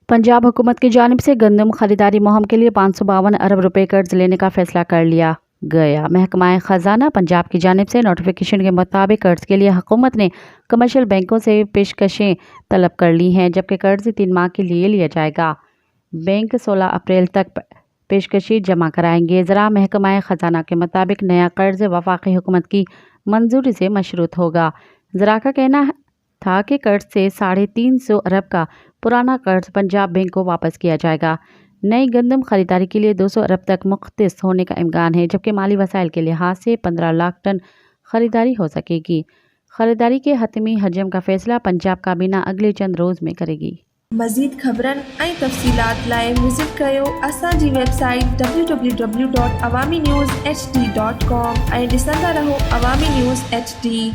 पंजाब हुकूमत की जानिब से गंदम खरीदारी मुहिम के लिए 552 अरब रुपए कर्ज लेने का फैसला कर लिया गया। महकमा खजाना पंजाब की जानिब से नोटिफिकेशन के मुताबिक कर्ज के लिए हुकूमत ने कमर्शियल बैंकों से पेशकशें तलब कर ली हैं, जबकि कर्ज 3 माह के लिए लिया जाएगा। बैंक 16 अप्रैल तक पेशकशी जमा कराएंगे। ज़रा महकमा खजाना के मुताबिक नया कर्ज वफाकी हुकूमत की मंजूरी से मशरूत होगा। ज़रा का कहना था कि कर्ज से 350 अरब का पुराना कर्ज पंजाब बैंक को वापस किया जाएगा। नई गंदम खरीदारी के लिए 200 अरब तक मुख्तस होने का इम्कान है, जबकि माली वसाइल के लिहाज से 15 लाख टन खरीदारी हो सकेगी। खरीदारी के हतमी हजम का फैसला पंजाब काबीना अगले चंद रोज़ में करेगी। मज़ीद ख़बरनि ऐं तफ़सीलात लाइ विज़िट कयो असांजी वेबसाइट www.awamiNewsHD.com ऐं ॾिसंदा रहो अवामी न्यूज़ HD।